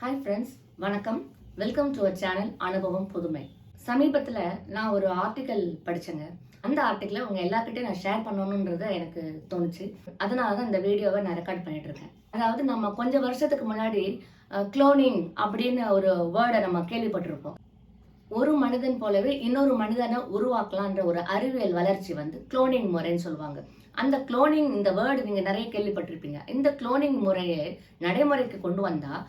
Hi friends, வணக்கம். Welcome to our channel அனுபவம் புதுமை. சமீபத்தில் நான் ஒரு ஆர்டிக்கல் படித்தேங்க. அந்த ஆர்டிக்கலை உங்கள் எல்லாருக்கிட்டையும் நான் ஷேர் பண்ணணுன்றது எனக்கு தோணுச்சு. அதனால தான் இந்த வீடியோவை நான் ரெக்கார்ட் பண்ணிட்டு இருக்கேன். அதாவது நம்ம கொஞ்சம் வருஷத்துக்கு முன்னாடி குளோனிங் அப்படின்னு ஒரு வேர்டை நம்ம கேள்விப்பட்டிருப்போம். ஒரு மனிதன் போலவே இன்னொரு மனிதனை உருவாக்கலான்ற ஒரு அறிவியல் வளர்ச்சி வந்து குளோனிங் முறைன்னு சொல்லுவாங்க. அந்த குளோனிங் இந்த வேர்டு நீங்கள் நிறைய கேள்விப்பட்டிருப்பீங்க. இந்த குளோனிங் முறையை நடைமுறைக்கு கொண்டு வந்தால்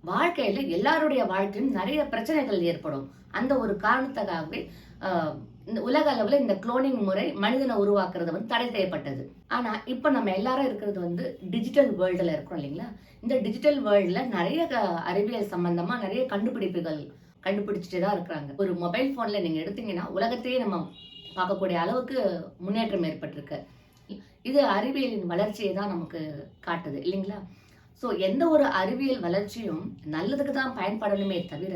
வாழ்க்கையில எல்லாருடைய வாழ்க்கையும் நிறைய பிரச்சனைகள் ஏற்படும். அந்த ஒரு காரணத்துக்காகவே இந்த உலக அளவுல இந்த குளோனிங் முறை மனிதனை உருவாக்குறது வந்து தடை செய்யப்பட்டது. ஆனா இப்ப நம்ம எல்லாரும் இருக்கிறது வந்து டிஜிட்டல் வேர்ல்டுல இருக்கிறோம் இல்லைங்களா? இந்த டிஜிட்டல் வேர்ல்டுல நிறைய அறிவியல் சம்பந்தமா நிறைய கண்டுபிடிப்புகள் கண்டுபிடிச்சிட்டே தான் இருக்கிறாங்க. ஒரு மொபைல் போன்ல நீங்க எடுத்தீங்கன்னா உலகத்தையே நம்ம பார்க்கக்கூடிய அளவுக்கு முன்னேற்றம் ஏற்பட்டிருக்கு. இது அறிவியலின் வளர்ச்சியை தான் நமக்கு காட்டுது இல்லைங்களா? ஸோ எந்த ஒரு அறிவியல் வளர்ச்சியும் நல்லதுக்கு தான் பயன்படணுமே தவிர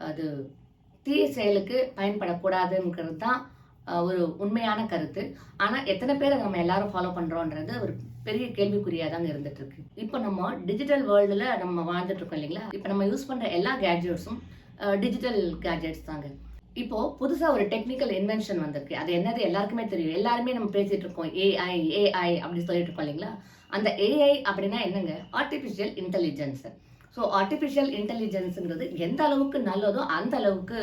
அது தீய செயலுக்கு பயன்படக்கூடாதுங்கிறது தான் ஒரு உண்மையான கருத்து. ஆனால் எத்தனை பேர் நம்ம எல்லாரும் ஃபாலோ பண்ணுறோன்றது ஒரு பெரிய கேள்விக்குறியாக தாங்க இருந்துட்டு இருக்கு. இப்போ நம்ம டிஜிட்டல் வேர்ல்டில் நம்ம வாழ்ந்துட்டு இருக்கோம் இல்லைங்களா? இப்போ நம்ம யூஸ் பண்ணுற எல்லா கேட்ஜெட்ஸும் டிஜிட்டல் கேட்ஜெட்ஸ் தாங்க. இப்போ புதுசா ஒரு டெக்னிக்கல் இன்வென்ஷன் வந்திருக்கு. அது என்னது எல்லாருக்குமே தெரியும். எல்லாருமே நம்ம பேசிட்டு இருக்கோம் ஏஐ ஏஐ அப்படி சொல்லிட்டு இருக்கோம் இல்லைங்களா? அந்த ஏஐ அப்படின்னா என்னங்க? Artificial intelligence. ஸோ ஆர்டிஃபிஷியல் இன்டெலிஜென்ஸுங்கிறது எந்த அளவுக்கு நல்லதோ அந்த அளவுக்கு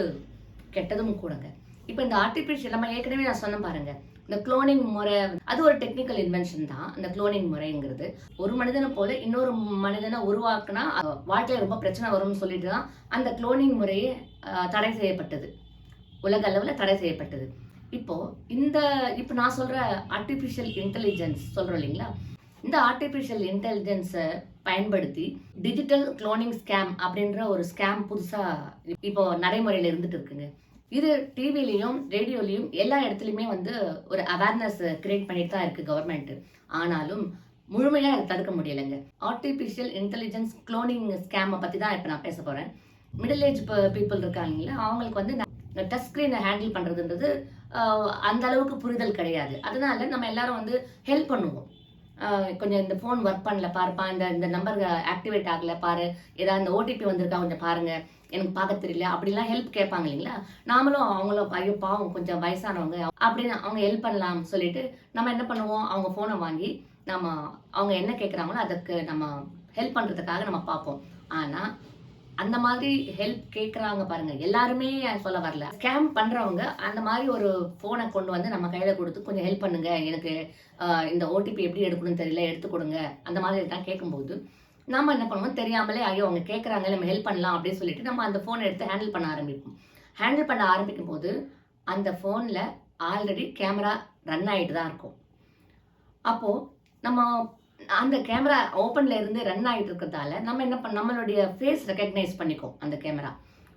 கெட்டதும் கூடங்க. இப்போ இந்த ஆர்டிஃபிஷியல் நம்ம ஏற்கனவே நான் சொன்ன பாருங்க, இந்த குளோனிங் முறை அது ஒரு டெக்னிக்கல் இன்வென்ஷன் தான். அந்த குளோனிங் முறைங்கிறது ஒரு மனிதனை போல இன்னொரு மனிதனை உருவாக்குனா வாழ்க்கையில ரொம்ப பிரச்சனை வரும்னு சொல்லிட்டு தான் அந்த குளோனிங் முறையே தடை செய்யப்பட்டது. உலக அளவில் தடை செய்யப்பட்டது. இப்போ நான் சொல்ற ஆர்டிஃபிஷியல் இன்டெலிஜென்ஸ் சொல்றோம் இல்லைங்களா? இந்த ஆர்டிஃபிஷியல் இன்டெலிஜென்ஸை பயன்படுத்தி டிஜிட்டல் குளோனிங் ஸ்கேம் அப்படின்ற ஒரு ஸ்கேம் புதுசா இப்போ நடைமுறையில் இருந்துட்டு இருக்குங்க. இது டிவிலையும் ரேடியோலையும் எல்லா இடத்துலையுமே வந்து ஒரு அவேர்னஸ் கிரியேட் பண்ணிட்டு தான் இருக்கு கவர்மெண்ட். ஆனாலும் முழுமையாக அதை தடுக்க முடியலைங்க. ஆர்டிஃபிஷியல் இன்டெலிஜென்ஸ் குளோனிங் ஸ்கேமை பற்றி தான் இப்போ நான் பேச போகிறேன். மிடில் ஏஜ் பீப்புள் இருக்காங்களா, அவங்களுக்கு வந்து டச் ஸ்க்ரீனை ஹேண்டில் பண்ணுறதுன்றது அந்த அளவுக்கு புரிதல் கிடையாது. அதனால நம்ம எல்லாரும் வந்து ஹெல்ப் பண்ணுவோம். கொஞ்சம் இந்த ஃபோன் ஒர்க் பண்ணல பாருப்பா, இந்த நம்பர் ஆக்டிவேட் ஆகலை பாரு, ஏதாவது இந்த ஓடிபி வந்திருக்கா கொஞ்சம் பாருங்க, எனக்கு பார்க்க தெரியல அப்படிலாம் ஹெல்ப் கேட்பாங்க இல்லைங்களா? நாமளும் அவங்களும் ஐயோ பாவம் கொஞ்சம் வயசானவங்க அப்படின்னு அவங்க ஹெல்ப் பண்ணலாம் சொல்லிட்டு நம்ம என்ன பண்ணுவோம், அவங்க ஃபோனை வாங்கி நம்ம அவங்க என்ன கேட்குறாங்களோ அதுக்கு நம்ம ஹெல்ப் பண்ணுறதுக்காக நம்ம பார்ப்போம். ஆனால் அந்த மாதிரி ஹெல்ப் கேட்குறாங்க பாருங்க, எல்லாருமே சொல்ல வரல. ஸ்கேம் பண்றவங்க அந்த மாதிரி ஒரு போனை கொண்டு வந்து நம்ம கையில கொடுத்து கொஞ்சம் ஹெல்ப் பண்ணுங்க, எனக்கு இந்த ஓடிபி எப்படி எடுக்கணும்னு தெரியல, எடுத்து கொடுங்க, அந்த மாதிரி தான் கேட்கும்போது நம்ம என்ன பண்ணுவோம், தெரியாமலே ஐயோ அவங்க கேட்குறாங்க நம்ம ஹெல்ப் பண்ணலாம் அப்படின்னு சொல்லிட்டு நம்ம அந்த ஃபோனை எடுத்து ஹேண்டில் பண்ண ஆரம்பிப்போம். ஹேண்டில் பண்ண ஆரம்பிக்கும் போது அந்த ஃபோனில் ஆல்ரெடி கேமரா ரன் ஆகிட்டு தான் இருக்கும். அப்போ நம்ம அந்த கேமரா ஓப்பன்ல இருந்து ரன் ஆகிட்டு இருக்கிறதால நம்ம என்ன நம்மளுடைய ஃபேஸ் ரெக்கக்னைஸ் பண்ணிக்கும் அந்த கேமரா.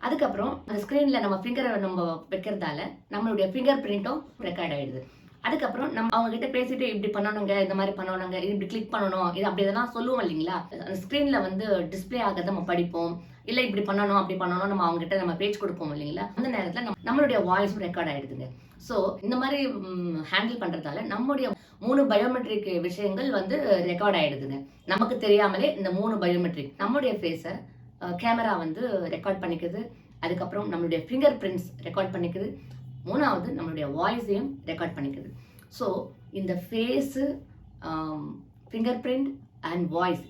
அதுக்கப்புறம் அந்த ஸ்க்ரீனில் நம்ம ஃபிங்கரை நம்ம வைக்கிறதால நம்மளுடைய ஃபிங்கர் பிரிண்ட்டும் ரெக்கார்ட் ஆகிடுது. அதுக்கப்புறம் நம்ம அவங்க கிட்ட பேசிட்டு இப்படி பண்ணணுங்க, இந்த மாதிரி பண்ணணுங்க, இப்படி கிளிக் பண்ணணும், இது அப்படி இதெல்லாம் சொல்லுவோம் இல்லைங்களா? அந்த ஸ்க்ரீனில் வந்து டிஸ்பிளே ஆகிறத நம்ம படிப்போம், இல்லை இப்படி பண்ணணும் அப்படி பண்ணணும் நம்ம அவங்க கிட்ட நம்ம பேச்சு கொடுப்போம் இல்லைங்களா? அந்த நேரத்தில் நம்மளுடைய வாய்ஸும் ரெக்கார்ட் ஆகிடுதுங்க. ஸோ இந்த மாதிரி ஹேண்டில் பண்ணுறதால நம்முடைய 3 பயோமெட்ரிக் விஷயங்கள் வந்து ரெக்கார்ட் ஆகிடுதுங்க. நமக்கு தெரியாமலே இந்த 3 பயோமெட்ரிக் நம்முடைய ஃபேஸை கேமரா வந்து ரெக்கார்ட் பண்ணிக்குது. அதுக்கப்புறம் நம்மளுடைய ஃபிங்கர் பிரிண்ட்ஸ் ரெக்கார்ட் பண்ணிக்குது. 3வது நம்மளுடைய வாய்ஸையும் ரெக்கார்ட் பண்ணிக்குது. ஸோ இந்த phase, finger print and voice,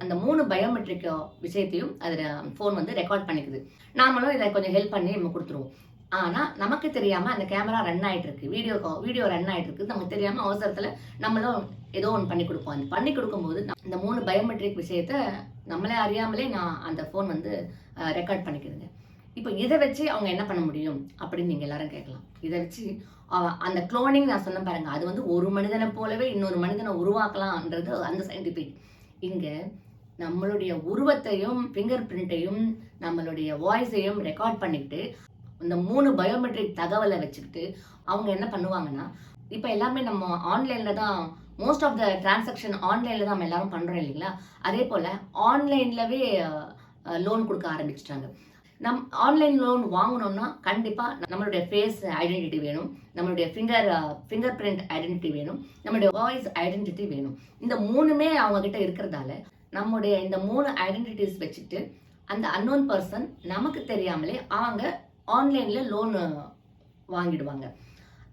அந்த 3 பயோமெட்ரிக் விஷயத்தையும் அதில் ஃபோன் வந்து ரெக்கார்ட் பண்ணிக்குது. நாமளும் இதை கொஞ்சம் ஹெல்ப் பண்ணி நம்ம கொடுத்துருவோம். ஆனால் நமக்கு தெரியாமல் அந்த கேமரா ரன் ஆகிட்டு இருக்கு, வீடியோ ரன் ஆகிட்டு இருக்கு. நமக்கு தெரியாமல் அவசரத்தில் நம்மளும் ஏதோ ஒன்று பண்ணி கொடுப்போம். அந்த பண்ணி கொடுக்கும்போது இந்த 3 பயோமெட்ரிக் விஷயத்த நம்மளே அறியாமலே அந்த ஃபோன் வந்து ரெக்கார்ட் பண்ணிக்குதுங்க. இப்போ இதை வச்சு அவங்க என்ன பண்ண முடியும் அப்படின்னு நீங்கள் எல்லாரும் கேட்கலாம். இதை வச்சு அந்த குளோனிங் நான் சொன்ன பாருங்க, அது வந்து ஒரு மனிதனை போலவே இன்னொரு மனிதனை உருவாக்கலாம்ன்றது அந்த சயின்டிஃபிக். இங்கே நம்மளுடைய உருவத்தையும் ஃபிங்கர் பிரிண்ட்டையும் நம்மளுடைய வாய்ஸையும் ரெக்கார்ட் பண்ணிக்கிட்டு இந்த 3 பயோமெட்ரிக் தகவலை வச்சுக்கிட்டு அவங்க என்ன பண்ணுவாங்கன்னா, இப்போ எல்லாமே நம்ம ஆன்லைனில் தான் மோஸ்ட் ஆஃப் த டிரான்சாக்ஷன் ஆன்லைனில் தான் நம்ம எல்லாரும் பண்ணுறோம் இல்லைங்களா? அதே போல் ஆன்லைன்லவே லோன் கொடுக்க ஆரம்பிச்சிட்டாங்க. ஆன்லைன் லோன் வாங்கணும்னா கண்டிப்பாக நம்மளுடைய ஃபேஸ் ஐடென்டிட்டி வேணும், நம்மளுடைய ஃபிங்கர் பிரிண்ட் ஐடென்டிட்டி வேணும், நம்மளுடைய வாய்ஸ் ஐடென்டிட்டி வேணும். இந்த 3மே அவங்க கிட்ட இருக்கிறதால நம்முடைய இந்த 3 ஐடென்டிட்டிஸ் வச்சுட்டு அந்த அன்னோன் பர்சன் நமக்கு தெரியாமலே அவங்க ஆன்லைன்ல லோன் வாங்கிடுவாங்க.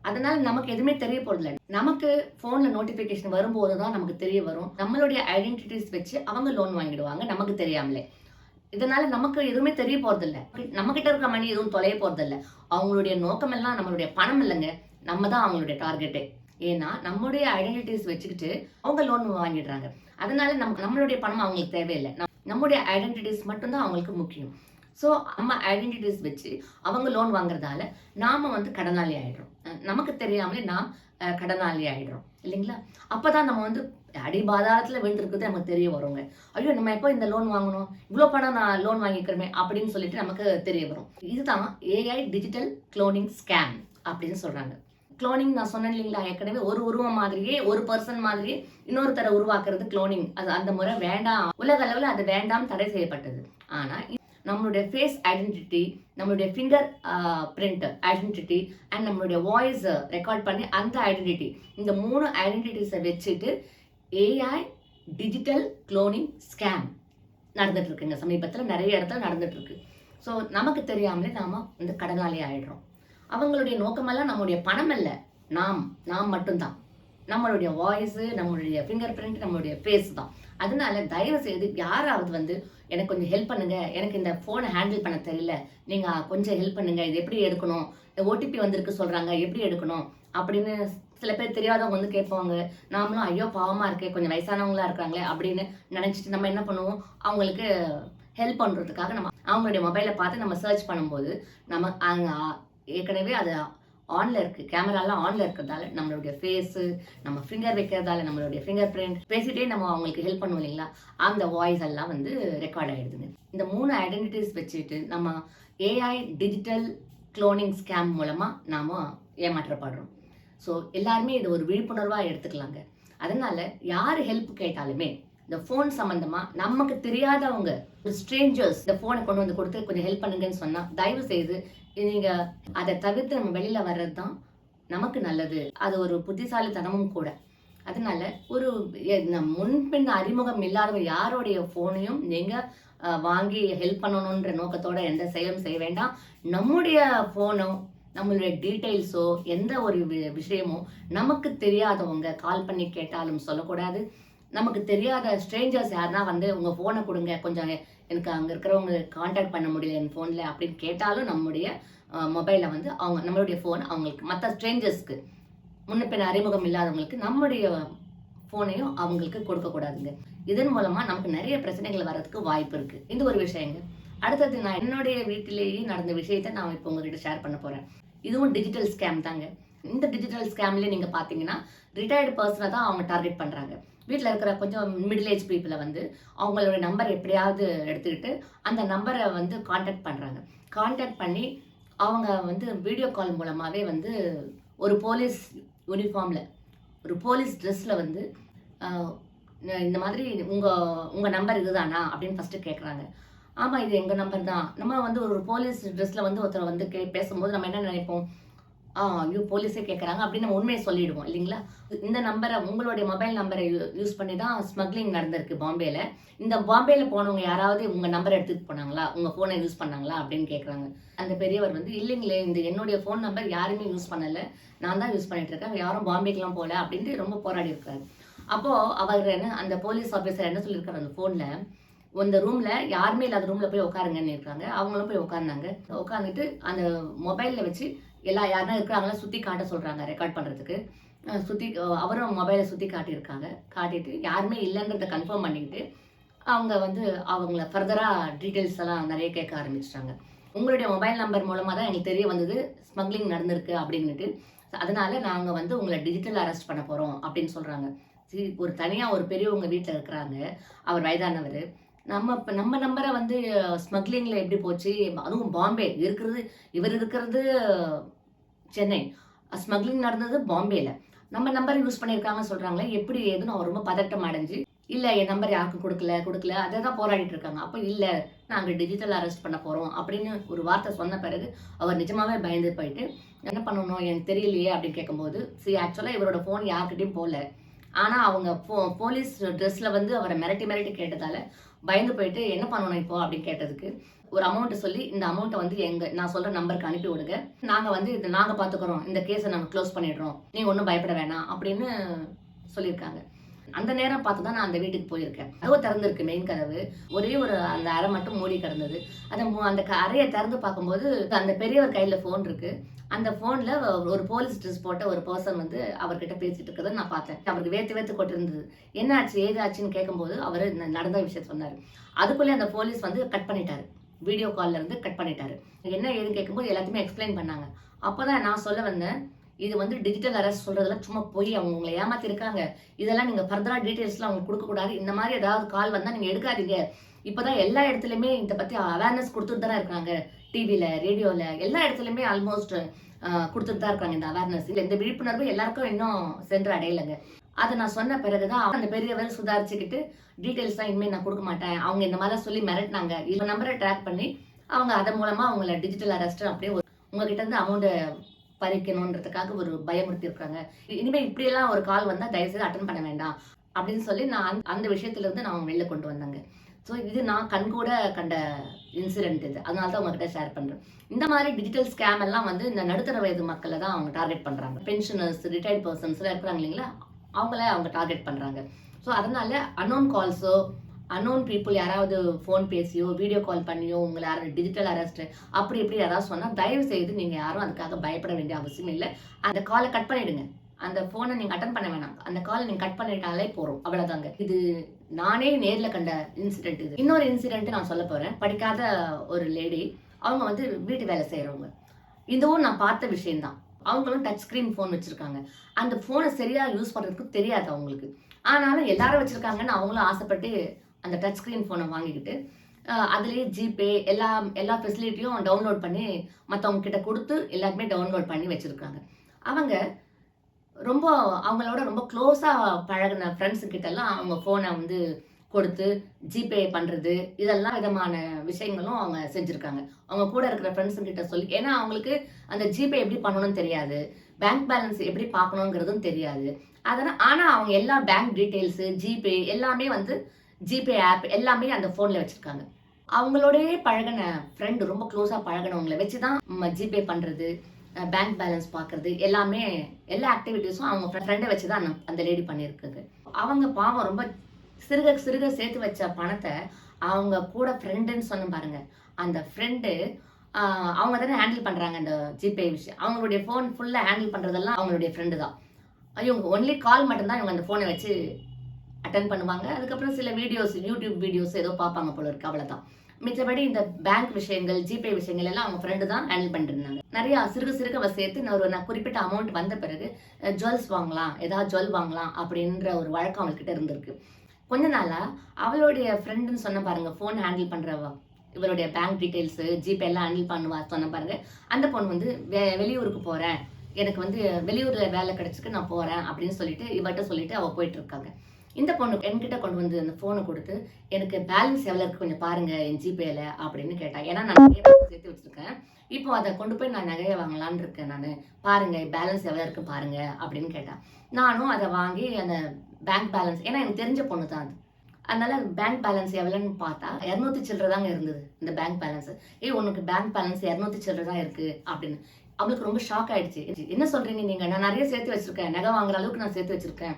அதனால நமக்கு எதுவுமே தெரிய போறதில்ல. நமக்கு போன்ல நோட்டிபிகேஷன் வரும்போது தான் நமக்கு தெரிய வரும். நம்மளுடைய ஐடென்டிட்டிஸ் வச்சு அவங்க லோன் வாங்கிடுவாங்க நமக்கு தெரியாமலே. இதனால நமக்கு எதுவுமே தெரிய போறதில்ல. நம்ம கிட்ட இருக்க மணி எதுவும் தொலைய போறதில்ல. அவங்களுடைய நோக்கம் எல்லாம் நம்மளுடைய பணம் இல்லைங்க. நம்ம தான் அவங்களுடைய டார்கெட்டே. ஏன்னா நம்மளுடைய ஐடென்டிட்டிஸ் வச்சுக்கிட்டு அவங்க லோன் வாங்கிடுறாங்க. அதனால நம்மளுடைய பணம் அவங்களுக்கு தேவையில்லை. நம்முடைய ஐடென்டிட்டிஸ் மட்டும்தான் அவங்களுக்கு முக்கியம். ஸோ நம்ம ஐடென்டிட்டிஸ் வச்சு அவங்க லோன் வாங்குறதால நாம வந்து கடனாளி ஆயிடுறோம். நமக்கு தெரியாமலே நாம் கடனாளி ஆயிடுறோம் இல்லைங்களா? அப்பதான் நம்ம வந்து அடிபாதாரத்துல விழுந்திருக்குது நமக்கு தெரிய வருங்க. ஐயோ நம்ம எப்போ இந்த லோன் வாங்கணும், இவ்வளோ பணம் நான் லோன் வாங்கிக்கிறேன் அப்படின்னு சொல்லிட்டு நமக்கு தெரிய வரும். இதுதான் ஏஐ டிஜிட்டல் குளோனிங் ஸ்கேம் அப்படின்னு சொல்றாங்க. குளோனிங் நான் சொன்னேன் இல்லைங்களா, ஏற்கனவே ஒரு உருவம் மாதிரியே ஒரு பர்சன் மாதிரியே இன்னொருத்தரை உருவாக்குறது குளோனிங். அது அந்த முறை வேண்டாம், உலக அளவில் அது வேண்டாம், தடை செய்யப்பட்டது. ஆனா நம்மளுடைய ஃபேஸ் ஐடென்டிட்டி, நம்மளுடைய ஃபிங்கர் பிரிண்ட் ஐடென்டிட்டி அண்ட் நம்மளுடைய வாய்ஸ் ரெக்கார்ட் பண்ணி அந்த ஐடென்டிட்டி, இந்த 3 ஐடென்டிட்டிஸை வச்சுட்டு ஏஐ டிஜிட்டல் குளோனிங் ஸ்கேம் நடந்துட்டு இருக்குங்க. சமீபத்தில் நிறைய இடத்துல நடந்துட்டு இருக்கு. ஸோ நமக்கு தெரியாமலே நாம இந்த கடனாளி ஆயிடுறோம். அவங்களுடைய நோக்கமெல்லாம் நம்மளுடைய பணம் இல்லை, நாம் மட்டும்தான். நம்மளுடைய வாய்ஸ், நம்மளுடைய ஃபிங்கர் பிரிண்ட், நம்மளுடைய ஃபேஸ் தான். அதனால தயவு செய்து யாராவது வந்து எனக்கு கொஞ்சம் ஹெல்ப் பண்ணுங்க, எனக்கு இந்த ஃபோனை ஹேண்டில் பண்ண தெரியல, நீங்க கொஞ்சம் ஹெல்ப் பண்ணுங்க, இது எப்படி எடுக்கணும், ஓடிபி வந்திருக்கு சொல்றாங்க, எப்படி எடுக்கணும் அப்படின்னு சில பேர் தெரியாதவங்க வந்து கேட்பாங்க. நாமளும் ஐயோ பாவமா இருக்கே, கொஞ்சம் வயசானவங்களா இருக்காங்களே அப்படின்னு நினைச்சிட்டு நம்ம என்ன பண்ணுவோம், அவங்களுக்கு ஹெல்ப் பண்றதுக்காக நம்ம அவங்களுடைய மொபைலை பார்த்து நம்ம சர்ச் பண்ணும்போது நம்ம ஏற்கனவே அது ஆன்ல இருக்கு, கேமராலாம் ஆன்ல இருக்கிறதால நம்மளுடைய ஃபேஸு, நம்ம ஃபிங்கர் வைக்கிறதால நம்மளுடைய ஃபிங்கர் பிரிண்ட் பேசிட்டே நம்ம அவங்களுக்கு ஹெல்ப் பண்ணுவோம் இல்லைங்களா, அந்த வாய்ஸ் எல்லாம் வந்து ரெக்கார்ட் ஆயிடுதுங்க. இந்த 3 ஐடென்டிட்டிஸ் வச்சுட்டு நம்ம ஏஐ டிஜிட்டல் குளோனிங் ஸ்கேம் மூலமா நாம ஏமாற்றப்படுறோம். ஸோ எல்லாருமே இது ஒரு விழிப்புணர்வா எடுத்துக்கலாங்க. அதனால யார் ஹெல்ப் கேட்டாலுமே இந்த ஃபோன் சம்பந்தமா நமக்கு தெரியாதவங்க, ஸ்ட்ரேஞ்சர்ஸ் இந்த ஃபோனை கொண்டு வந்து கொடுத்து கொஞ்சம் ஹெல்ப் பண்ணுங்கன்னு சொன்னா தயவு செய்து நீங்க அதை தவிர்த்து நம்ம வெளியில வர்றது தான் நமக்கு நல்லது. அது ஒரு புத்திசாலித்தனமும் கூட. அதனால ஒரு முன்பின் அறிமுகம் இல்லாதவங்க யாருடைய போனையும் நீங்க வாங்கி ஹெல்ப் பண்ணணுன்ற நோக்கத்தோட எந்த செயலும் செய்ய வேண்டாம். நம்முடைய போனோ, நம்மளுடைய டீட்டெயில்ஸோ, எந்த ஒரு விஷயமோ நமக்கு தெரியாதவங்க கால் பண்ணி கேட்டாலும் சொல்லக்கூடாது. நமக்கு தெரியாத ஸ்ட்ரேஞ்சர்ஸ் யாருன்னா வந்து உங்க போனை கொடுங்க, கொஞ்சம் எனக்கு அங்கே இருக்கிறவங்க காண்டாக்ட் பண்ண முடியல என் ஃபோனில் அப்படின்னு கேட்டாலும் நம்முடைய மொபைலில் வந்து அவங்க நம்மளுடைய ஃபோன் அவங்களுக்கு மற்ற ஸ்ட்ரேஞ்சர்ஸ்க்கு முன்ன அறிமுகம் இல்லாதவங்களுக்கு நம்முடைய ஃபோனையும் அவங்களுக்கு கொடுக்கக்கூடாதுங்க. இதன் மூலமாக நமக்கு நிறைய பிரச்சனைகள் வர்றதுக்கு வாய்ப்பு இருக்குது. இந்த ஒரு விஷயங்க. அடுத்தது நான் என்னுடைய வீட்டிலேயே நடந்த விஷயத்தை நான் இப்போ உங்ககிட்ட ஷேர் பண்ண போகிறேன். இதுவும் டிஜிட்டல் ஸ்கேம் தாங்க. இந்த டிஜிட்டல் ஸ்கேம்லேயே நீங்கள் பார்த்தீங்கன்னா ரிட்டையர்டு பர்சனை தான் அவங்க டார்கெட் பண்ணுறாங்க. வீட்டில் இருக்கிற கொஞ்சம் மிடில் ஏஜ் பீப்புளை வந்து அவங்களோட நம்பர் எப்படியாவது எடுத்துக்கிட்டு அந்த நம்பரை வந்து காண்டாக்ட் பண்ணுறாங்க. காண்டாக்ட் பண்ணி அவங்க வந்து வீடியோ கால் மூலமாகவே வந்து ஒரு போலீஸ் யூனிஃபார்மில், ஒரு போலீஸ் ட்ரெஸ்ஸில் வந்து இந்த மாதிரி உங்கள் நம்பர் இதுதானா அப்படின்னு ஃபஸ்ட்டு கேட்குறாங்க. ஆமாம் இது எங்கள் நம்பர் தான். நம்ம வந்து ஒரு போலீஸ் ட்ரெஸ்ஸில் வந்து ஒருத்தர் வந்து பேசும்போது நம்ம என்ன நினைப்போம், ஐயோ போலீஸே கேட்குறாங்க அப்படின்னு நம்ம உண்மையை சொல்லிடுவோம் இல்லைங்களா? இந்த நம்பரை, உங்களுடைய மொபைல் நம்பரை யூஸ் பண்ணி தான் ஸ்மக்லிங் நடந்திருக்கு பாம்பேல. இந்த பாம்பேல போனவங்க யாராவது உங்கள் நம்பரை எடுத்துகிட்டு போனாங்களா, உங்கள் ஃபோனை யூஸ் பண்ணாங்களா அப்படின்னு கேட்குறாங்க. அந்த பெரியவர் வந்து இல்லைங்களே, இந்த என்னுடைய ஃபோன் நம்பர் யாருமே யூஸ் பண்ணலை, நான் தான் யூஸ் பண்ணிட்டு இருக்கேன், யாரும் பாம்பேக்கெலாம் போகல அப்படின்ட்டு ரொம்ப போராடி இருக்காரு. அப்போது அவர் அந்த போலீஸ் ஆஃபீஸர் என்ன சொல்லியிருக்காரு, அந்த ஃபோனில் இந்த ரூமில் யாருமே இல்லாத ரூமில் போய் உட்காருங்கன்னு இருக்காங்க. அவங்களும் போய் உட்கார்ந்தாங்க. உட்காந்துட்டு அந்த மொபைலில் வச்சு யாருன்னா இருக்கிறாங்களா சுற்றி காட்ட சொல்கிறாங்க ரெக்கார்ட் பண்ணுறதுக்கு. அவரும் மொபைலை சுற்றி காட்டியிருக்காங்க. காட்டிட்டு யாருமே இல்லைன்றதை கன்ஃபார்ம் பண்ணிக்கிட்டு அவங்க வந்து அவங்கள ஃபர்தராக டீட்டெயில்ஸ் எல்லாம் நிறைய கேட்க ஆரம்பிச்சிட்டாங்க. உங்களுடைய மொபைல் நம்பர் மூலமாக தான் எனக்கு தெரிய வந்தது ஸ்மக்லிங் நடந்திருக்கு அப்படின்னுட்டு, அதனால நாங்கள் வந்து உங்களை டிஜிட்டல் அரெஸ்ட் பண்ண போகிறோம் அப்படின்னு சொல்கிறாங்க. ஒரு தனியாக ஒரு பெரியவங்க வீட்டில் இருக்கிறாங்க, அவர் வயதானவர். நம்ம நம்பரை வந்து ஸ்மக்லிங்கில் எப்படி போச்சு, அதுவும் பாம்பே இவர் இருக்கிறது சென்னை, ஸ்மக்லிங் நடந்தது பாம்பேல, நம்ம நம்பர் யூஸ் பண்ணியிருக்காங்கன்னு சொல்கிறாங்களே எப்படி ஏதுன்னு அவர் ரொம்ப பதட்டம் அடைஞ்சு, இல்லை என் நம்பர் யாருக்கும் கொடுக்கல அதை தான் போராடிட்டு இருக்காங்க. அப்போ இல்லை நாங்கள் டிஜிட்டல் அரெஸ்ட் பண்ண போகிறோம் அப்படின்னு ஒரு வார்த்தை சொன்ன பிறகு அவர் நிஜமாவே பயந்து போயிட்டு என்ன பண்ணணும் எனக்கு தெரியலையே அப்படின்னு கேட்கும்போது, ஆக்சுவலாக இவரோட ஃபோன் யார்கிட்டையும் போகல. ஆனால் அவங்க போலீஸ் ட்ரெஸ்ஸில் வந்து அவரை மிரட்டி கேட்டதால பயந்து போயிட்டு என்ன பண்ணணும் இப்போ அப்படின்னு கேட்டதுக்கு ஒரு அமௌண்ட் சொல்லி இந்த அமௌண்ட்டை வந்து நான் சொல்ற நம்பருக்கு அனுப்பி விடுங்க, நாங்க வந்து இதை நாங்க பாத்துக்கிறோம், இந்த கேஸை நாங்க க்ளோஸ் பண்ணிடுறோம், நீங்க ஒன்றும் பயப்பட வேணாம் அப்படின்னு சொல்லியிருக்காங்க. அந்த நேரம் பார்த்து தான் நான் அந்த வீட்டுக்கு போயிருக்கேன். கதவு திறந்திருக்கு, மெயின் கதவு. ஒரே ஒரு அந்த அறை மட்டும் மூடி கிடந்தது. அந்த அறையை திறந்து பார்க்கும்போது அந்த பெரியவர் கையில ஃபோன் இருக்கு. அந்த ஃபோன்ல ஒரு போலீஸ் ட்ரெஸ் போட்ட ஒரு பர்சன் வந்து அவர்கிட்ட பேசிட்டு இருக்கிறத நான் பார்த்தேன். அவருக்கு வேத்து வேத்து கொட்டிருந்தது. என்ன ஆச்சு ஏதாச்சுன்னு கேட்கும்போது அவர் நடந்த விஷயம் சொன்னாரு. அதுக்குள்ளே அந்த போலீஸ் வந்து கட் பண்ணிட்டாரு. வீடியோ கால்ல இருந்து கட் பண்ணிட்டாரு. என்ன ஏதுன்னு கேட்கும்போது எல்லாத்தையுமே எக்ஸ்பிளைன் பண்ணாங்க. அப்போதான் நான் சொல்ல வந்தேன், இது வந்து டிஜிட்டல் அரெஸ்ட் சொல்றதெல்லாம் சும்மா போய் அவங்க உங்களை ஏமாத்திருக்காங்க. இதெல்லாம் நீங்க ஃபர்தரா டீடைல்ஸ்லாம் அவங்க கொடுக்க கூடாது. இந்த மாதிரி ஏதாவது கால் வந்தா நீங்க எடுக்காதீங்க. இப்பதான் எல்லா இடத்துலயுமே இதை பத்தி அவேர்னஸ் கொடுத்துட்டு தான் இருக்காங்க. டிவில, ரேடியோல எல்லா இடத்துலயுமே ஆல்மோஸ்ட் கொடுத்துட்டு தான் இருக்காங்க இந்த அவேர்னஸ். இந்த விழிப்புணர்வு எல்லாருக்கும் இன்னும் சென்று அடையலைங்க. அதை நான் சொன்ன பிறகுதான் அந்த பெரியவர் சுதாரிச்சுக்கிட்டு டீடைல்ஸ் தான் இனிமேல் நான் கொடுக்க மாட்டேன், அவங்க இந்த மாதிரி சொல்லி மிரட்டினாங்க, இந்த நம்பரை ட்ராக் பண்ணி அவங்க அதன் மூலமா அவங்கள டிஜிட்டல் அரெஸ்ட் அப்படியே உங்ககிட்ட இருந்து அமௌண்ட் பறிக்கணுன்றதுக்காக ஒரு பயமுறுத்தி இருக்காங்க. இனிமே இப்படியெல்லாம் ஒரு கால் வந்தா தயவுசெய்து அட்டன் பண்ண வேண்டாம் அப்படின்னு சொல்லி நான் அந்த விஷயத்துல இருந்து நான் வெளில கொண்டு வந்தாங்க. ஸோ இது நான் கண்கூட கண்ட இன்சிடென்ட் இது. அதனால தான் உங்ககிட்ட ஷேர் பண்றேன். இந்த மாதிரி டிஜிட்டல் ஸ்கேம் எல்லாம் வந்து இந்த நடுத்தர வயது மக்களை தான் அவங்க டார்கெட் பண்றாங்க. பென்ஷனர்ஸ், ரிட்டையர்ட் பர்சன்ஸ் இருக்கிறாங்க இல்லைங்களா, அவங்கள அவங்க டார்கெட் பண்றாங்க. ஸோ அதனால அன்னோன் கால்ஸோ அன்னோன் பீப்புள் யாராவது ஃபோன் பேசியோ வீடியோ கால் பண்ணியோ உங்களை யாராவது டிஜிட்டல் அரெஸ்ட் அப்படி இப்படி யாராவது சொன்னால் தயவு செய்து நீங்கள் யாரும் அதுக்காக பயப்பட வேண்டிய அவசியம் இல்லை. அந்த காலை கட் பண்ணிடுங்க. அந்த ஃபோனை நீங்கள் அட்டன் பண்ண வேணாம். அந்த காலை நீங்கள் கட் பண்ணிட்டாலே போகிறோம், அவ்வளோதாங்க. இது நானே நேரில் கண்ட இன்சிடென்ட். இது இன்னொரு இன்சிடென்ட் நான் சொல்ல போகிறேன். படிக்காத ஒரு லேடி, அவங்க வந்து வீட்டு வேலை செய்கிறவங்க. இதுவும் நான் பார்த்த விஷயம்தான். அவங்களும் டச் ஸ்க்ரீன் ஃபோன் வச்சுருக்காங்க. அந்த ஃபோனை சரியாக யூஸ் பண்ணுறதுக்கு தெரியாது அவங்களுக்கு. ஆனாலும் எல்லாரும் வச்சுருக்காங்கன்னு அவங்களும் ஆசைப்பட்டு அந்த டச் ஸ்க்ரீன் ஃபோனை வாங்கிக்கிட்டு அதுலேயே ஜிபே எல்லா ஃபெசிலிட்டியும் டவுன்லோட் பண்ணி மற்றவங்க கிட்ட கொடுத்து எல்லாருமே டவுன்லோட் பண்ணி வச்சுருக்காங்க. அவங்க அவங்களோட ரொம்ப க்ளோஸாக பழகின ஃப்ரெண்ட்ஸுக்கிட்டெல்லாம் அவங்க ஃபோனை வந்து கொடுத்து ஜிபே பண்ணுறது இதெல்லாம் விதமான விஷயங்களும் அவங்க செஞ்சுருக்காங்க. அவங்க கூட இருக்கிற ஃப்ரெண்ட்ஸுங்கிட்ட சொல்லி, ஏன்னா அவங்களுக்கு அந்த ஜிபே எப்படி பண்ணணும்னு தெரியாது, பேங்க் பேலன்ஸ் எப்படி பார்க்கணுங்கிறதும் தெரியாது. ஆனால் அவங்க எல்லா பேங்க் டீட்டெயில்ஸு, ஜிபே எல்லாமே வந்து ஜிபே ஆப் எல்லாமே அந்த ஃபோனில் வச்சுருக்காங்க. அவங்களோடய பழகின ஃப்ரெண்டு, ரொம்ப க்ளோஸாக பழகினவங்களை வச்சு தான் ஜிபே பண்ணுறது, பேங்க் பேலன்ஸ் பார்க்குறது எல்லாமே எல்லா ஆக்டிவிட்டீஸும் அவங்க ஃப்ரெண்டை வச்சு தான் அந்த லேடி பண்ணியிருக்குது. அவங்க பாவம் ரொம்ப சிறுக சிறுக சேர்த்து வச்ச பணத்தை அவங்க கூட ஃப்ரெண்டுன்னு சொன்ன பாருங்க, அந்த ஃப்ரெண்டு அவங்க தானே ஹேண்டில் பண்ணுறாங்க அந்த ஜிபே விஷயம். அவங்களுடைய ஃபோன் ஃபுல்லாக ஹேண்டில் பண்ணுறதெல்லாம் அவங்களுடைய ஃப்ரெண்டு தான். இவங்க ஒன்லி கால் மட்டும்தான் இவங்க அந்த ஃபோனை வச்சு அட்டன் பண்ணுவாங்க. அதுக்கப்புறம் சில வீடியோஸ், யூடியூப் வீடியோஸ் ஏதோ பார்ப்பாங்க போல இருக்கு, அவ்வளோதான். மிச்சபடி இந்த பேங்க் விஷயங்கள், ஜிபே விஷயங்கள் எல்லாம் அவங்க ஃப்ரெண்டு தான் ஹேண்டில் பண்ணிட்டு இருந்தாங்க. நிறைய சிறுக சிறுக சேர்த்து நான் குறிப்பிட்ட அமௌண்ட் வந்த பிறகு ஜுவல்ஸ் வாங்கலாம், ஏதாவது ஜுவல் வாங்கலாம் அப்படின்ற ஒரு வழக்கம் அவங்ககிட்ட இருந்திருக்கு. கொஞ்ச நாளா அவளுடைய ஃப்ரெண்டுன்னு சொன்ன பாருங்க, ஃபோன் ஹேண்டில் பண்றவா, இவருடைய பேங்க் டீடைல்ஸ் ஜிபே எல்லாம் ஹேண்டில் பண்ணுவா சொன்ன பாருங்க, அந்த பொண்ணு வந்து வெளியூருக்கு போறேன், எனக்கு வந்து வெளியூர்ல வேலை கிடைச்சிக்கு நான் போறேன் அப்படின்னு சொல்லிட்டு இவர்கிட்ட சொல்லிட்டு அவ போயிட்டு இருக்காங்க. இந்த பொண்ணு என்கிட்ட கொண்டு வந்து அந்த ஃபோனை கொடுத்து, எனக்கு பேலன்ஸ் எவ்வளோ இருக்கு கொஞ்சம் பாருங்க என் ஜிபேல அப்படின்னு கேட்டா. ஏன்னா நான் நிறைய சேர்த்து வச்சிருக்கேன், இப்போ அதை கொண்டு போய் நான் நகையை வாங்கலான்னு இருக்கேன், நான் பாருங்க பேலன்ஸ் எவ்வளோ இருக்கு பாருங்க அப்படின்னு கேட்டேன். நானும் அதை வாங்கி அந்த பேங்க் பேலன்ஸ், ஏன்னா எனக்கு தெரிஞ்ச பொண்ணு தான் அது, அதனால பேங்க் பேலன்ஸ் எவ்வளோன்னு பார்த்தா 200 சில்லறை தாங்க இருந்தது இந்த பேங்க் பேலன்ஸ். உனக்கு பேங்க் பேலன்ஸ் 200 சில்லறை தான் இருக்கு அப்படின்னு. அவளுக்கு ரொம்ப ஷாக் ஆயிடுச்சு. என்ன சொல்றீங்க நீங்க, நான் நிறைய சேர்த்து வச்சிருக்கேன், நகை வாங்குற அளவுக்கு நான் சேர்த்து வச்சிருக்கேன்,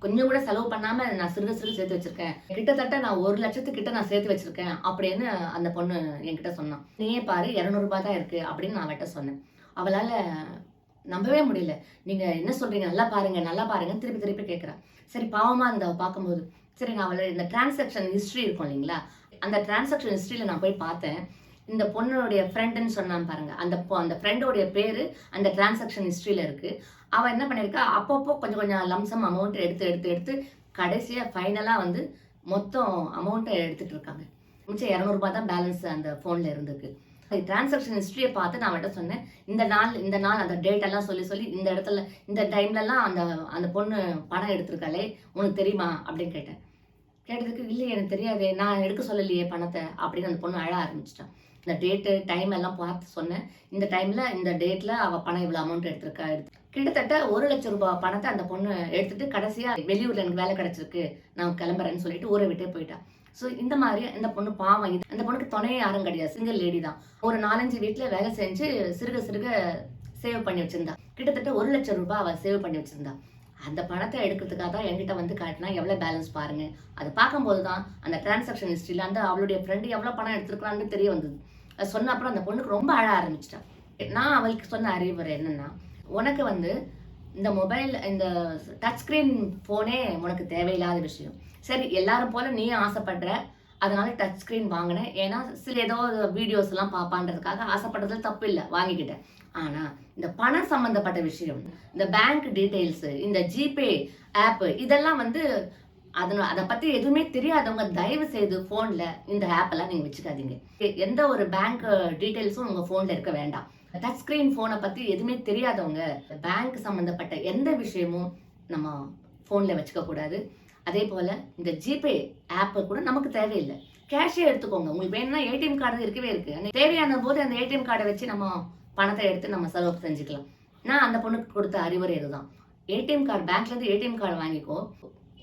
கொஞ்சம் கூட செலவு பண்ணாம நான் சிறுக சேர்த்து வச்சிருக்கேன், கிட்டத்தட்ட நான் 1 லட்சத்துக்கிட்ட நான் சேர்த்து வச்சிருக்கேன் அப்படின்னு அந்த பொண்ணு என்கிட்ட சொன்னான். நீயே பாரு 200 ரூபாய் தான் இருக்கு அப்படின்னு நான் அவட்ட சொன்னேன். அவளால நம்பவே முடியல. நீங்க என்ன சொல்றீங்க, நல்லா பாருங்க திருப்பி திருப்பி கேட்கிறேன். சரி பாவமா இருந்த பார்க்கும்போது, சரி நான் அவளை இந்த டிரான்சாக்ஷன் ஹிஸ்ட்ரி இருக்கும் இல்லைங்களா, அந்த டிரான்சாக்ஷன் ஹிஸ்ட்ரியில நான் போய் பார்த்தேன். இந்த பொண்ணுடைய ஃப்ரெண்டுன்னு சொன்னான் பாருங்க, அந்த ஃப்ரெண்டோடைய பேரு அந்த டிரான்சாக்ஷன் ஹிஸ்ட்ரியில இருக்கு. அவன் என்ன பண்ணியிருக்கா, அப்பப்போ கொஞ்சம் கொஞ்சம் லம்சம் அமௌண்ட் எடுத்து கடைசியாக ஃபைனலாக வந்து மொத்தம் அமௌண்ட்டை எடுத்துட்டு இருக்காங்க. மிச்சம் 200 ரூபாய் தான் பேலன்ஸ் அந்த ஃபோனில் இருந்திருக்கு. டிரான்சாக்ஷன் ஹிஸ்ட்ரியை பார்த்து நான் அவட்ட சொன்னேன், இந்த நாள் அந்த டேட் எல்லாம் சொல்லி இந்த இடத்துல இந்த டைம்லலாம் அந்த பொண்ணு பணம் எடுத்திருக்காளே உனக்கு தெரியுமா அப்படின்னு கேட்டேன். கேட்டதுக்கு இல்லை எனக்கு தெரியாது, நான் எடுக்க சொல்லலையே பணத்தை அப்படின்னு அந்த பொண்ணு அழ ஆரம்பிச்சிட்டான். இந்த டேட்டு டைம் எல்லாம் பார்த்து சொன்னேன், இந்த டைமில் இந்த டேட்டில் அவள் பணம் இவ்வளோ அமௌண்ட் எடுத்திருக்கா. கிட்டத்தட்ட 1 லட்சம் ரூபாய் பணத்தை அந்த பொண்ணு எடுத்துட்டு கடைசியாக வெளியூரில் எனக்கு வேலை கிடைச்சிருக்கு நான் கிளம்புறேன்னு சொல்லிட்டு ஊரை விட்டே போயிட்டான். ஸோ இந்த மாதிரி இந்த பொண்ணு பாவம், அந்த பொண்ணுக்கு துணையே யாரும் கிடையாது, சிங்கிள் லேடி தான். ஒரு 4-5 வீட்டில் வேலை செஞ்சு சிறுக சிறுக சேவ் பண்ணி வச்சிருந்தா. கிட்டத்தட்ட 1 லட்சம் ரூபாய் அவள் சேவ் பண்ணி வச்சிருந்தா. அந்த பணத்தை எடுக்கிறதுக்காக தான் என்கிட்ட வந்து காட்டினா எவ்வளோ பேலன்ஸ் பாருங்க. அதை பார்க்கும்போது தான் அந்த டிரான்சாக்ஷன் ஹிஸ்ட்ரியில் அந்த அவளுடைய ஃப்ரெண்டு எவ்வளோ பணம் எடுத்துருக்கலான்னு தெரிய வந்தது. அது சொன்ன அப்புறம் அந்த பொண்ணுக்கு ரொம்ப அழ ஆரம்பிச்சிட்டா. நான் அவளுக்கு சொன்ன அறிவுரை என்னன்னா, உனக்கு வந்து இந்த மொபைல், இந்த டச் ஸ்க்ரீன் ஃபோனே உனக்கு தேவையில்லாத விஷயம். சரி, எல்லாரும் போல நீயும் ஆசைப்படுற, அதனால டச் ஸ்க்ரீன் வாங்கினேன். ஏன்னா சில ஏதோ வீடியோஸ் எல்லாம் பார்ப்பான்றதுக்காக ஆசைப்படுறதுல தப்பு இல்லை, வாங்கிக்கிட்டேன். ஆனா இந்த பணம் சம்பந்தப்பட்ட விஷயம், இந்த பேங்க் டீடைல்ஸ், இந்த ஜிபே ஆப், இதெல்லாம் வந்து அதை பத்தி எதுவுமே தெரியாதவங்க தயவு செய்து போன்ல இந்த ஆப் எல்லாம் நீங்க வச்சுக்காதீங்க. எந்த ஒரு பேங்க் டீடைல்ஸும் உங்க போன்ல இருக்க வேண்டாம். டச் ஸ்கிரீன் போனை பத்தி எதுவுமே தெரியாதவங்க பேங்க் சம்பந்தப்பட்ட எந்த விஷயமும் நம்ம போன்ல வச்சுக்க கூடாது. அதே போல இந்த ஜிபே ஆப் கூட நமக்கு தேவையில்லை. கேஷே எடுத்துக்கோங்க. உங்களுக்கு வேணும்னா ஏடிஎம் கார்டு இருக்கவே இருக்கு. தேவையான போது அந்த ஏடிஎம் கார்டை வச்சு நம்ம பணத்தை எடுத்து நம்ம செலவு செஞ்சுக்கலாம். நான் அந்த பொண்ணுக்கு கொடுத்த அறிவுரை இதுதான். ஏடிஎம் கார்டு, பேங்க்ல இருந்து ஏடிஎம் கார்டு வாங்கிக்கோ,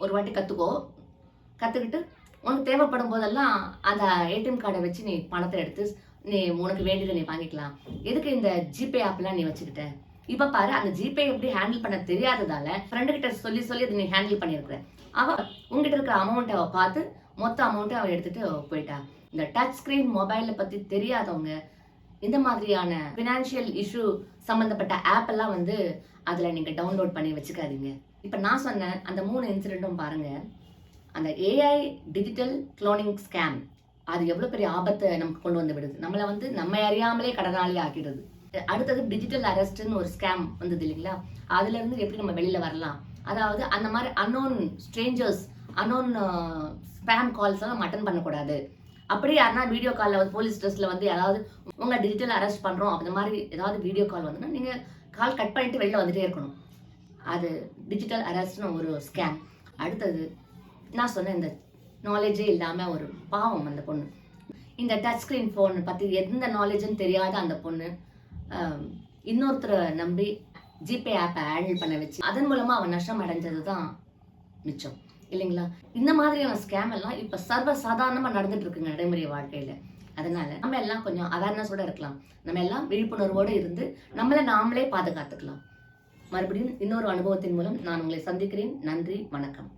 ஒரு வாட்டி கத்துக்கோ, கத்துக்கிட்டு உனக்கு தேவைப்படும் போதெல்லாம் அந்த ஏடிஎம் கார்டை வச்சு நீ பணத்தை எடுத்து நீ உனக்கு வேண்டியதை நீ வாங்கிக்கலாம். எதுக்கு இந்த ஜிபே ஆப்லாம் நீ வச்சுக்கிட்ட? இப்ப பாரு, அந்த ஜிபே எப்படி ஹேண்டில் பண்ண தெரியாததால ஃப்ரெண்டு கிட்ட சொல்லி சொல்லி அதை நீ ஹேண்டில் பண்ணியிருக்கிற. அவ உங்ககிட்ட இருக்கிற அமௌண்ட் அவ பார்த்து மொத்த அமௌண்ட்டை அவ எடுத்துட்டு போயிட்டா. இந்த டச் ஸ்கிரீன் மொபைலை பத்தி தெரியாதவங்க இந்த மாதிரியான ஃபினான்ஷியல் இஷ்யூ சம்பந்தப்பட்ட ஆப் எல்லாம் வந்து அதுல நீங்க டவுன்லோட் பண்ணி வச்சுக்காதீங்க. இப்ப நான் சொன்ன அந்த 3 இன்சிடென்ட்டும் பாருங்க. அந்த ஏஐ டிஜிட்டல் குளோனிங் ஸ்கேம் அது எவ்வளவு பெரிய ஆபத்தை நமக்கு கொண்டு வந்து விடுது. நம்மளை வந்து நம்ம அறியாமலே கடனாளி ஆக்கிடுது. அடுத்தது டிஜிட்டல் அரெஸ்ட்னு ஒரு ஸ்கேம் வந்தது இல்லைங்களா? அதுல இருந்து எப்படி நம்ம வெளியில வரலாம்? அதாவது அந்த மாதிரி unknown strangers, unknown spam calls எல்லாம் அட்டன் பண்ணக்கூடாது. அப்படி யாருன்னா வீடியோ காலில் வந்து போலீஸ் ட்ரெஸ்ல வந்து ஏதாவது உங்க டிஜிட்டல் அரெஸ்ட் பண்றோம் அந்த மாதிரி ஏதாவது வீடியோ கால் வந்துன்னா நீங்க கால் கட் பண்ணிட்டு வெளில வந்துட்டே இருக்கணும். அது டிஜிட்டல் அரெஸ்ட்னு ஒரு ஸ்கேம். அடுத்தது நான் சொன்ன இந்த நாலேஜே இல்லாம ஒரு பாவம் அந்த பொண்ணு, இந்த டச் ஸ்கிரீன் போன் பத்தி எந்த நாலேஜும் தெரியாத அந்த பொண்ணு இன்னொருத்தரை நம்பி ஜிபே ஆப்பை ஹேண்டில் பண்ண வச்சு அதன் மூலமா அவன் நஷ்டம் அடைஞ்சது தான் மிச்சம் இல்லைங்களா? இந்த மாதிரியான ஸ்கேம் எல்லாம் இப்ப சர்வ சாதாரணமா நடந்துட்டு இருக்குங்க நடைமுறை வாழ்க்கையில. அதனால நம்ம எல்லாம் கொஞ்சம் அவேர்னஸோட இருக்கலாம். நம்ம எல்லாம் விழிப்புணர்வோடு இருந்து நம்மளை நாமளே பாதுகாத்துக்கலாம். மறுபடியும் இன்னொரு அனுபவத்தின் மூலம் நான் உங்களை சந்திக்கிறேன். நன்றி, வணக்கம்.